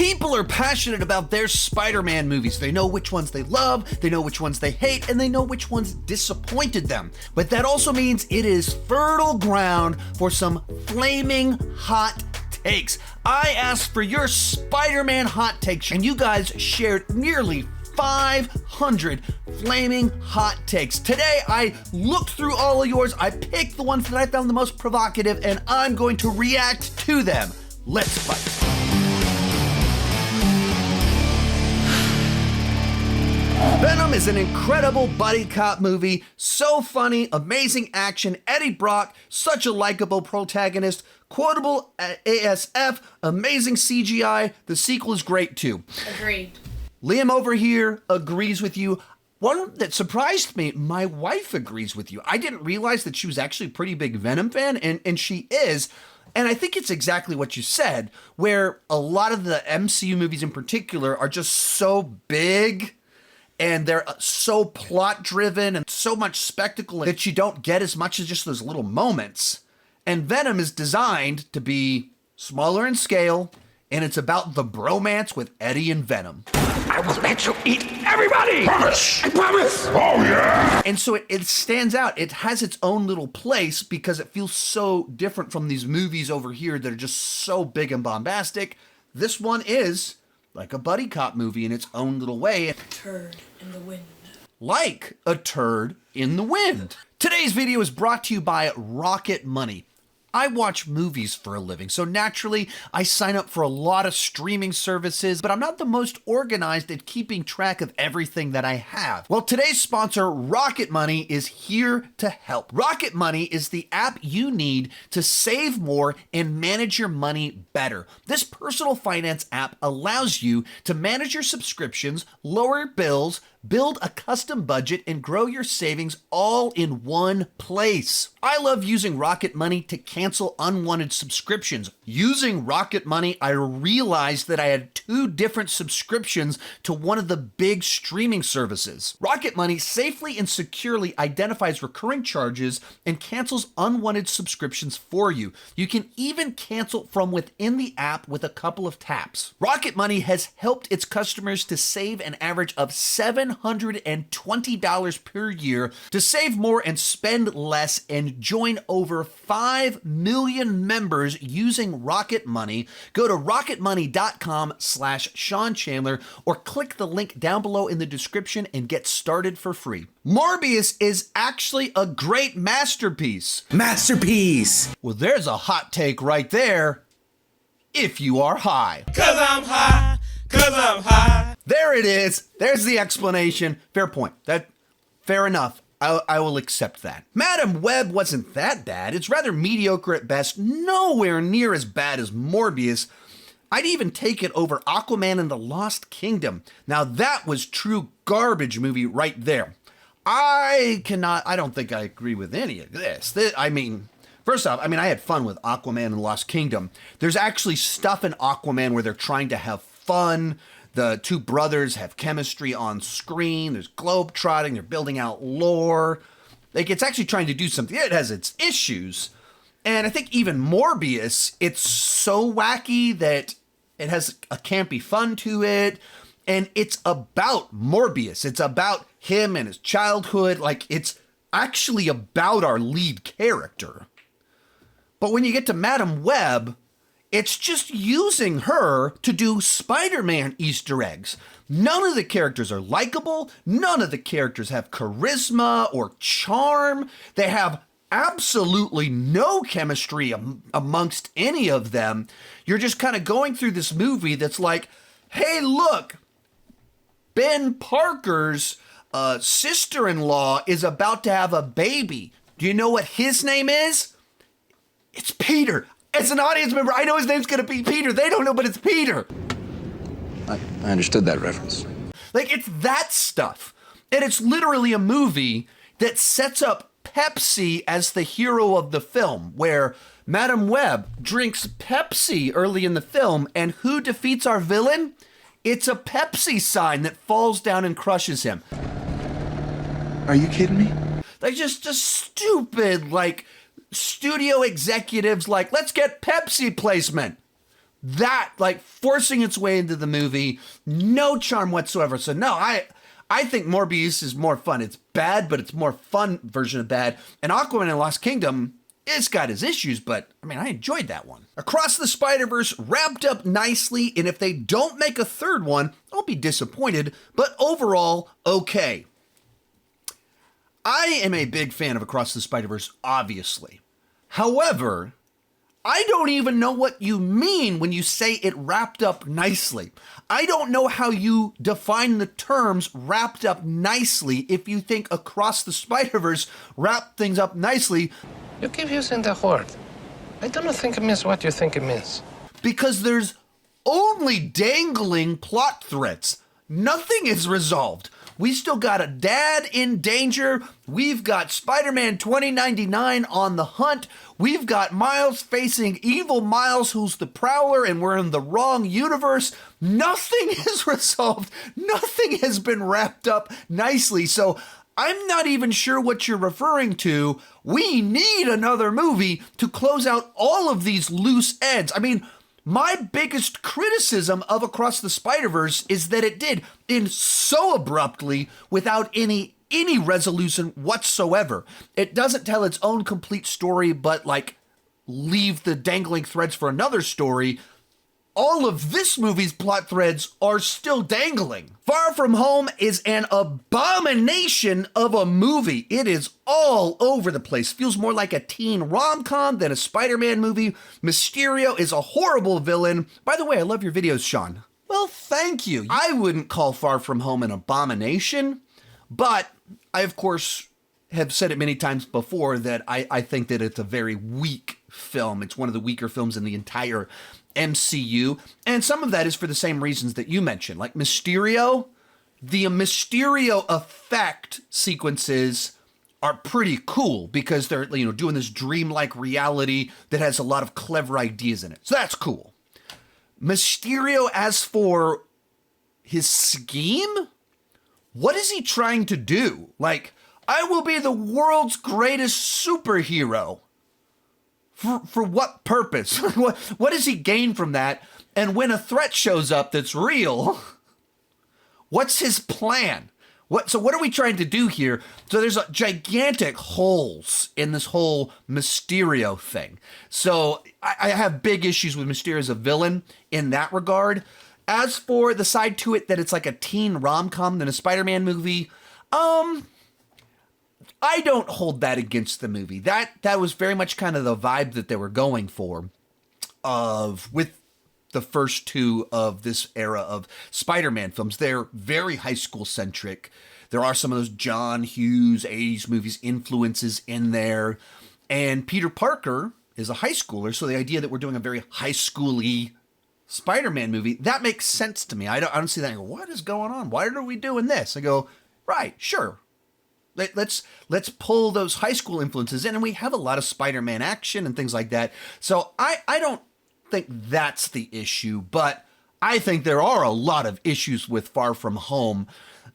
People are passionate about their Spider-Man movies. They know which ones they love, they know which ones they hate, and they know which ones disappointed them. But that also means it is fertile ground for some flaming hot takes. I asked for your Spider-Man hot takes, and you guys shared nearly 500 flaming hot takes. Today, I looked through all of yours, I picked the ones that I found the most provocative, and I'm going to react to them. Let's fight. Venom is an incredible buddy cop movie. So funny, amazing action, Eddie Brock, such a likable protagonist, quotable ASF, amazing CGI. The sequel is great too. Agreed. Liam over here agrees with you. One that surprised me, my wife agrees with you. I didn't realize that she was actually a pretty big Venom fan, and she is. And I think it's exactly what you said, where a lot of the MCU movies in particular are just so big and they're so plot driven and so much spectacle that you don't get as much as just those little moments. And Venom is designed to be smaller in scale, and it's about the bromance with Eddie and Venom. I will let you eat everybody! Promise! I promise! Oh yeah! And so it stands out. It has its own little place because it feels so different from these movies over here that are just so big and bombastic. This one is like a buddy cop movie in its own little way. Turd in the wind. Like a turd in the wind. Today's video is brought to you by Rocket Money. I watch movies for a living, so naturally I sign up for a lot of streaming services, but I'm not the most organized at keeping track of everything that I have. Well, today's sponsor, Rocket Money, is here to help. Rocket Money is the app you need to save more and manage your money better. This personal finance app allows you to manage your subscriptions, lower bills, build a custom budget, and grow your savings all in one place. I love using Rocket Money to cancel unwanted subscriptions. Using Rocket Money, I realized that I had 2 different subscriptions to one of the big streaming services. Rocket Money safely and securely identifies recurring charges and cancels unwanted subscriptions for you. You can even cancel from within the app with a couple of taps. Rocket Money has helped its customers to save an average of $720 per year, to save more and spend less, and join over 5 million members using Rocket Money. Go to rocketmoney.com/Sean Chandler or click the link down below in the description and get started for free. Morbius is actually a great masterpiece. Masterpiece! Well, there's a hot take right there. If you are high. 'Cause I'm high, 'cause I'm high. There it is. There's the explanation. Fair point. Fair enough. I will accept that. Madam Web wasn't that bad. It's rather mediocre at best, nowhere near as bad as Morbius. I'd even take it over Aquaman and the Lost Kingdom. Now that was true garbage movie right there. I don't think I agree with any of this. First off, I had fun with Aquaman and Lost Kingdom. There's actually stuff in Aquaman where they're trying to have fun. The 2 brothers have chemistry on screen. There's globetrotting. They're building out lore. It's actually trying to do something. It has its issues. And I think even Morbius, it's so wacky that it has a campy fun to it. And it's about Morbius. It's about him and his childhood. It's actually about our lead character. But when you get to Madam Web, it's just using her to do Spider-Man Easter eggs. None of the characters are likable. None of the characters have charisma or charm. They have absolutely no chemistry amongst any of them. You're just kind of going through this movie that's like, hey, look, Ben Parker's sister-in-law is about to have a baby. Do you know what his name is? It's Peter. As an audience member, I know his name's gonna be Peter. They don't know, but it's Peter. I understood that reference. It's that stuff. And it's literally a movie that sets up Pepsi as the hero of the film, where Madam Web drinks Pepsi early in the film, and who defeats our villain? It's a Pepsi sign that falls down and crushes him. Are you kidding me? Just stupid, studio executives let's get Pepsi placement. that, like, forcing its way into the movie, no charm whatsoever. So no, I think Morbius is more fun. It's bad, but it's more fun version of bad. And Aquaman and Lost Kingdom, it's got its issues, but I mean, I enjoyed that one. Across the Spider-Verse wrapped up nicely, and if they don't make a third one, I'll be disappointed, but overall, okay. I am a big fan of Across the Spider-Verse, obviously. However, I don't even know what you mean when you say it wrapped up nicely. I don't know how you define the terms wrapped up nicely if you think Across the Spider-Verse wrapped things up nicely. You keep using the word. I don't think it means what you think it means. Because there's only dangling plot threads. Nothing is resolved. We still got a dad in danger. We've got Spider-Man 2099 on the hunt. We've got Miles facing evil Miles, who's the Prowler, and we're in the wrong universe. Nothing is resolved. Nothing has been wrapped up nicely. So I'm not even sure what you're referring to. We need another movie to close out all of these loose ends. I mean, my biggest criticism of Across the Spider-Verse is that it did end so abruptly without any resolution whatsoever. It doesn't tell its own complete story, but like leave the dangling threads for another story. All of this movie's plot threads are still dangling. Far From Home is an abomination of a movie. It is all over the place. Feels more like a teen rom-com than a Spider-Man movie. Mysterio is a horrible villain. By the way, I love your videos, Sean. Well, thank you. I wouldn't call Far From Home an abomination, but I, of course, have said it many times before that I think that it's a very weak film. It's one of the weaker films in the entire MCU, and some of that is for the same reasons that you mentioned, like Mysterio. The Mysterio effect sequences are pretty cool because they're, you know, doing this dreamlike reality that has a lot of clever ideas in it. So that's cool. Mysterio, as for his scheme, what is he trying to do? Like, I will be the world's greatest superhero. For what purpose? What does he gain from that? And when a threat shows up that's real, what's his plan? So what are we trying to do here? So there's gigantic holes in this whole Mysterio thing. So I have big issues with Mysterio as a villain in that regard. As for the side to it that it's like a teen rom-com than a Spider-Man movie, I don't hold that against the movie. That was very much kind of the vibe that they were going for with the first two of this era of Spider-Man films. They're very high school centric. There are some of those John Hughes 80s movies influences in there. And Peter Parker is a high schooler, so the idea that we're doing a very high school-y Spider-Man movie, that makes sense to me. I don't see that and go, what is going on? Why are we doing this? I go, right, sure. Let's pull those high school influences in, and we have a lot of Spider-Man action and things like that. So I don't think that's the issue, but I think there are a lot of issues with Far From Home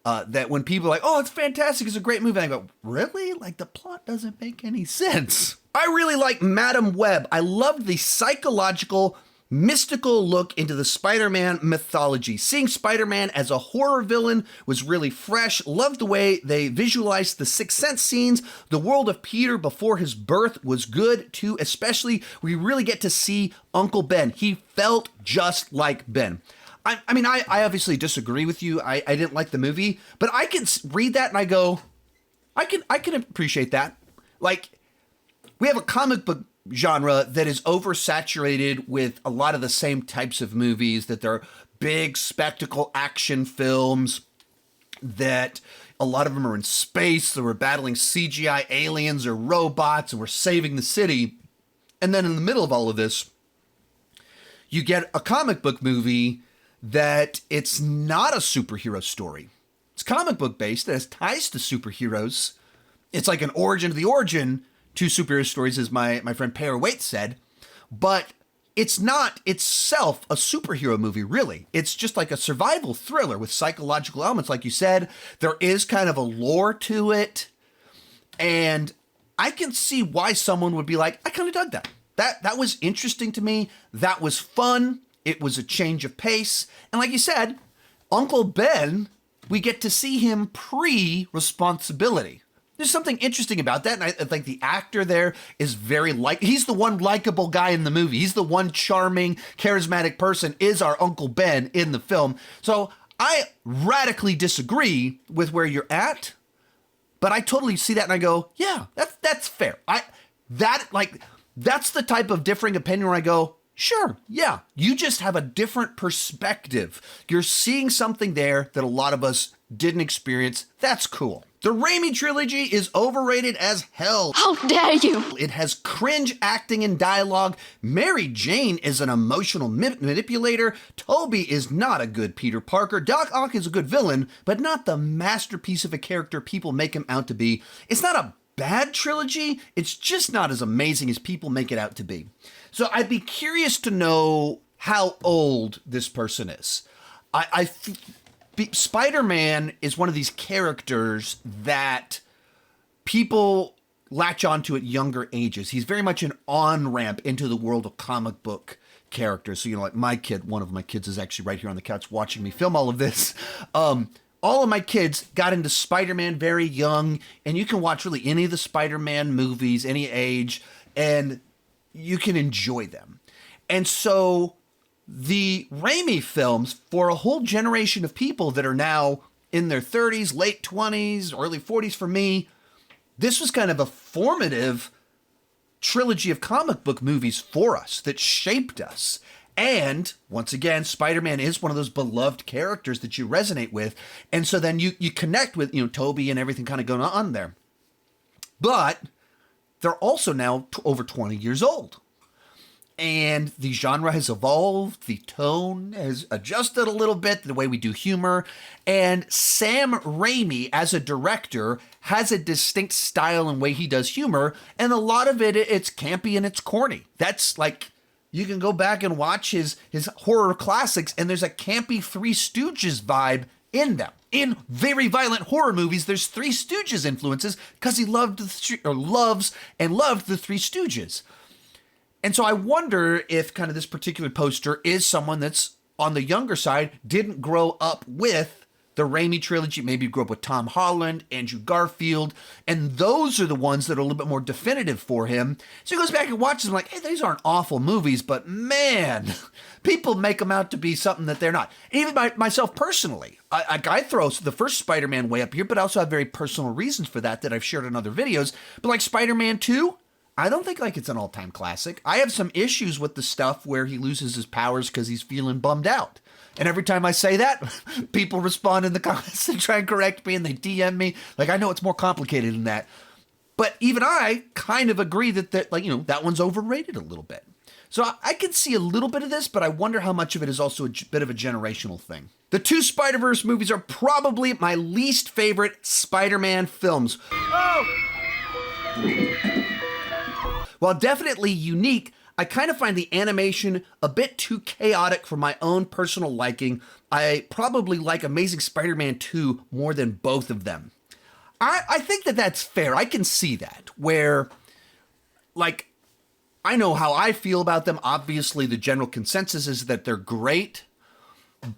that when people are like, oh, it's fantastic, it's a great movie, I go, really? Like, the plot doesn't make any sense. I really like Madam Web. I loved the psychological, mystical look into the Spider-Man mythology. Seeing Spider-Man as a horror villain was really fresh. Loved the way they visualized the Sixth Sense scenes. The world of Peter before his birth was good too, especially we really get to see Uncle Ben. He felt just like Ben. I mean, I obviously disagree with you. I didn't like the movie, but I can read that and I go, I can appreciate that. Like, we have a comic book genre that is oversaturated with a lot of the same types of movies, that they're big spectacle action films, that a lot of them are in space, that we're battling CGI aliens or robots, and we're saving the city. And then in the middle of all of this, you get a comic book movie that it's not a superhero story. It's comic book based, it has ties to superheroes. It's like an origin to the origin to superhero stories, as my friend Pear Waite said, but it's not itself a superhero movie, really. It's just like a survival thriller with psychological elements, like you said. There is kind of a lore to it, and I can see why someone would be like, I kind of dug that. That was interesting to me. That was fun. It was a change of pace. And like you said, Uncle Ben, we get to see him pre-responsibility. There's something interesting about that, and I think the actor there is very he's the one likable guy in the movie. He's the one charming, charismatic person, is our Uncle Ben in the film. So I radically disagree with where you're at, but I totally see that and I go, yeah, that's fair. That's the type of differing opinion where I go, sure, yeah, you just have a different perspective. You're seeing something there that a lot of us didn't experience. That's cool. The Raimi trilogy is overrated as hell. How dare you! It has cringe acting and dialogue. Mary Jane is an emotional manipulator. Toby is not a good Peter Parker. Doc Ock is a good villain, but not the masterpiece of a character people make him out to be. It's not a bad trilogy. It's just not as amazing as people make it out to be. So I'd be curious to know how old this person is. Spider-Man is one of these characters that people latch onto at younger ages. He's very much an on-ramp into the world of comic book characters. So, like my kid, one of my kids is actually right here on the couch watching me film all of this. All of my kids got into Spider-Man very young, and you can watch really any of the Spider-Man movies, any age, and you can enjoy them. And so the Raimi films, for a whole generation of people that are now in their 30s, late 20s, early 40s for me, this was kind of a formative trilogy of comic book movies for us that shaped us. And once again, Spider-Man is one of those beloved characters that you resonate with. And so then you connect with, Toby and everything kind of going on there. But they're also now over 20 years old. And the genre has evolved, the tone has adjusted a little bit, the way we do humor. And Sam Raimi, as a director, has a distinct style and way he does humor. And a lot of it's campy and it's corny. That's like, you can go back and watch his horror classics, and there's a campy Three Stooges vibe in them. In very violent horror movies, there's Three Stooges influences because he loves and loved the Three Stooges. And so I wonder if kind of this particular poster is someone that's on the younger side, didn't grow up with the Raimi trilogy, maybe grew up with Tom Holland, Andrew Garfield, and those are the ones that are a little bit more definitive for him. So he goes back and watches them like, hey, these aren't awful movies, but man, people make them out to be something that they're not. Even myself personally, I throw the first Spider-Man way up here, but I also have very personal reasons for that I've shared in other videos. But like Spider-Man 2, I don't think like it's an all-time classic. I have some issues with the stuff where he loses his powers because he's feeling bummed out. And every time I say that, people respond in the comments and try and correct me, and they DM me. Like, I know it's more complicated than that. But even I kind of agree that that one's overrated a little bit. So I can see a little bit of this, but I wonder how much of it is also a bit of a generational thing. The two Spider-Verse movies are probably my least favorite Spider-Man films. While definitely unique, I kind of find the animation a bit too chaotic for my own personal liking. I probably like Amazing Spider-Man 2 more than both of them. I think that's fair. I can see that, where, like, I know how I feel about them. Obviously, the general consensus is that they're great,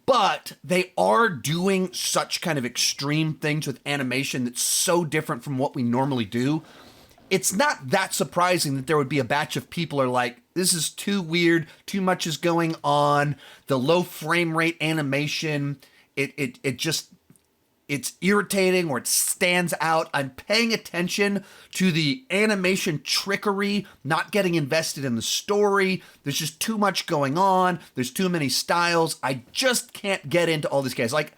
but they are doing such kind of extreme things with animation that's so different from what we normally do. It's not that surprising that there would be a batch of people are like, this is too weird, too much is going on, the low frame rate animation, it's irritating or it stands out. I'm paying attention to the animation trickery, not getting invested in the story. There's just too much going on. There's too many styles. I just can't get into all these guys. Like,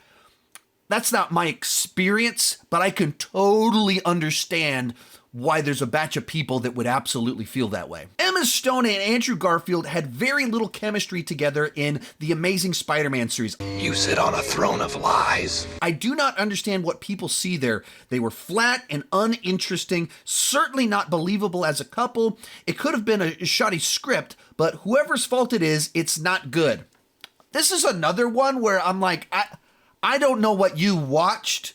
that's not my experience, but I can totally understand why there's a batch of people that would absolutely feel that way. Emma Stone and Andrew Garfield had very little chemistry together in the Amazing Spider-Man series. You sit on a throne of lies. I do not understand what people see there. They were flat and uninteresting, certainly not believable as a couple. It could have been a shoddy script, but whoever's fault it is, it's not good. This is another one where I'm like, I don't know what you watched.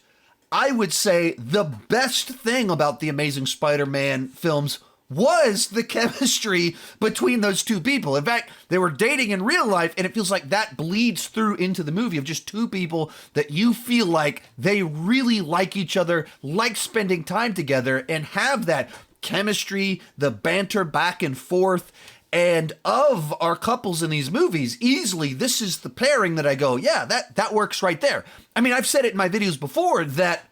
I would say the best thing about the Amazing Spider-Man films was the chemistry between those two people. In fact, they were dating in real life, and it feels like that bleeds through into the movie of just two people that you feel like they really like each other, like spending time together, and have that chemistry, the banter back and forth. And of our couples in these movies, easily this is the pairing that I go, yeah, that works right there. I mean, I've said it in my videos before that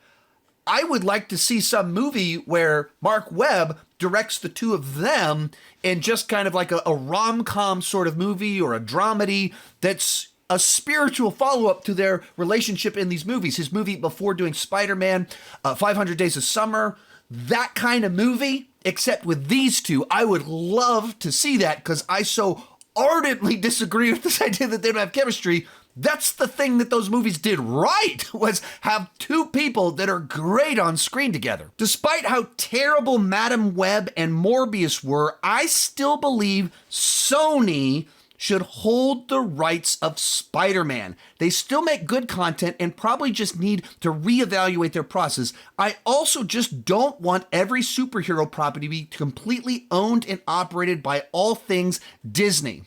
I would like to see some movie where Mark Webb directs the two of them in just kind of like a rom-com sort of movie or a dramedy that's a spiritual follow-up to their relationship in these movies. His movie before doing Spider-Man, 500 Days of Summer, that kind of movie, except with these two. I would love to see that because I so ardently disagree with this idea that they don't have chemistry. That's the thing that those movies did right, was have two people that are great on screen together. Despite how terrible Madam Web and Morbius were, I still believe Sony should hold the rights of Spider-Man. They still make good content and probably just need to reevaluate their process. I also just don't want every superhero property to be completely owned and operated by all things Disney.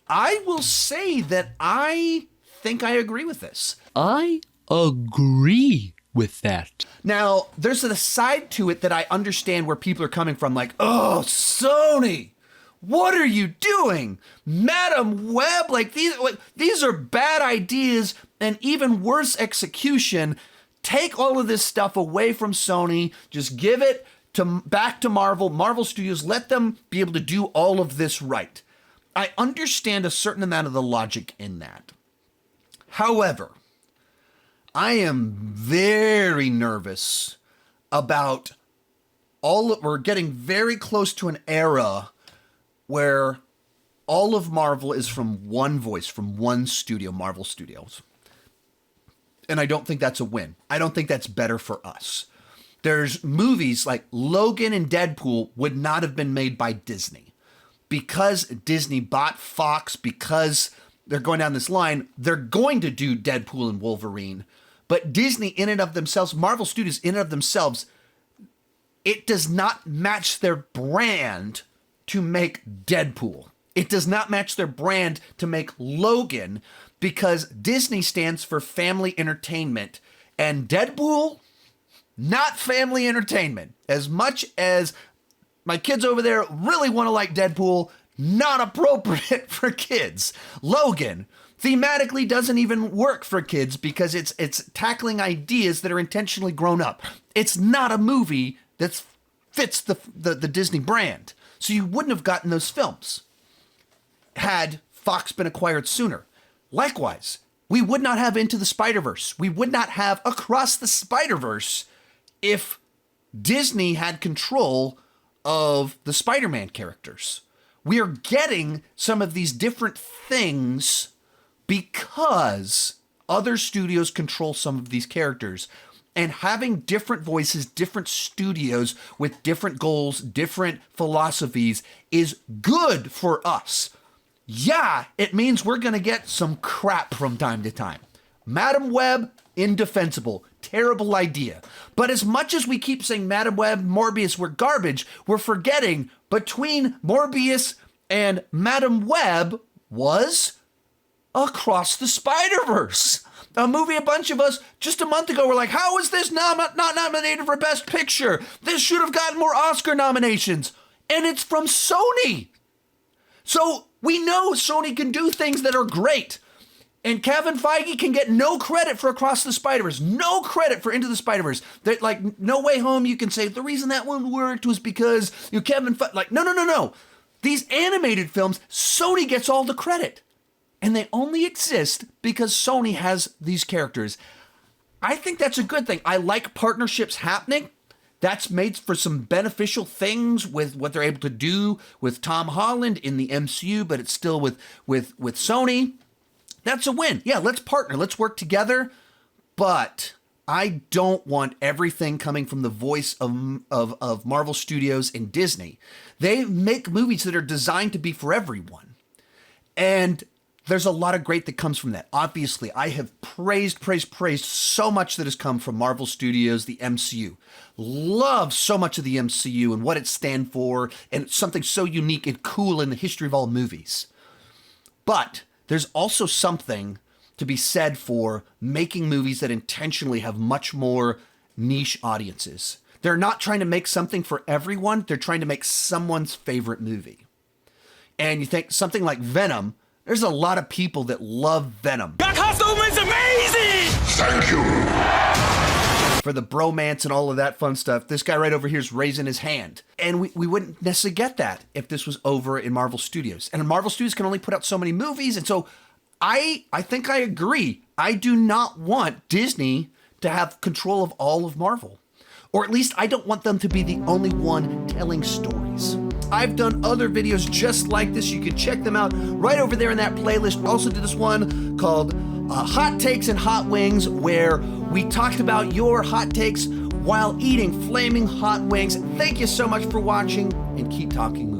I will say that I think I agree with this. I agree with that. Now, there's a side to it that I understand where people are coming from, like, oh, Sony, what are you doing? Madam Web, these are bad ideas and even worse execution. Take all of this stuff away from Sony. Just give it back to Marvel Studios. Let them be able to do all of this right. I understand a certain amount of the logic in that. However, I am very nervous about we're getting very close to an era where all of Marvel is from one voice, from one studio, Marvel Studios. And I don't think that's a win. I don't think that's better for us. There's movies like Logan and Deadpool would not have been made by Disney. Because Disney bought Fox, because they're going down this line, they're going to do Deadpool and Wolverine. But Disney in and of themselves, Marvel Studios in and of themselves, it does not match their brand to make Deadpool. It does not match their brand to make Logan, because Disney stands for family entertainment. And Deadpool, not family entertainment. As much as my kids over there really want to like Deadpool, not appropriate for kids. Logan thematically doesn't even work for kids because it's tackling ideas that are intentionally grown up. It's not a movie that fits the Disney brand. So you wouldn't have gotten those films had Fox been acquired sooner. Likewise, we would not have Into the Spider-Verse. We would not have Across the Spider-Verse if Disney had control of the Spider-Man characters. We are getting some of these different things because other studios control some of these characters. And having different voices, different studios with different goals, different philosophies is good for us. Yeah, it means we're going to get some crap from time to time. Madam Web, indefensible. Terrible idea. But as much as we keep saying Madam Web, Morbius were garbage, we're forgetting between Morbius and Madam Web was Across the Spider-Verse. A movie a bunch of us just a month ago were like, how is this not nominated for Best Picture? This should have gotten more Oscar nominations. And it's from Sony. So we know Sony can do things that are great. And Kevin Feige can get no credit for Across the Spider-Verse, no credit for Into the Spider-Verse. That, like, No Way Home, you can say the reason that one worked was because Kevin Feige, like, no. These animated films, Sony gets all the credit. And they only exist because Sony has these characters. I think that's a good thing. I like partnerships happening. That's made for some beneficial things with what they're able to do with Tom Holland in the MCU, but it's still with Sony. That's a win. Yeah, let's partner. Let's work together. But I don't want everything coming from the voice of Marvel Studios and Disney. They make movies that are designed to be for everyone. And there's a lot of great that comes from that. Obviously, I have praised so much that has come from Marvel Studios, the MCU. Love so much of the MCU and what it stands for, and it's something so unique and cool in the history of all movies. But there's also something to be said for making movies that intentionally have much more niche audiences. They're not trying to make something for everyone. They're trying to make someone's favorite movie. And you think something like Venom, there's a lot of people that love Venom. That costume is amazing! Thank you. For the bromance and all of that fun stuff, this guy right over here is raising his hand. And we wouldn't necessarily get that if this was over in Marvel Studios. And Marvel Studios can only put out so many movies. And so I think I agree. I do not want Disney to have control of all of Marvel. Or at least I don't want them to be the only one telling stories. I've done other videos just like this. You can check them out right over there in that playlist. Also did this one called Hot Takes and Hot Wings, where we talked about your hot takes while eating flaming hot wings. Thank you so much for watching, and keep talking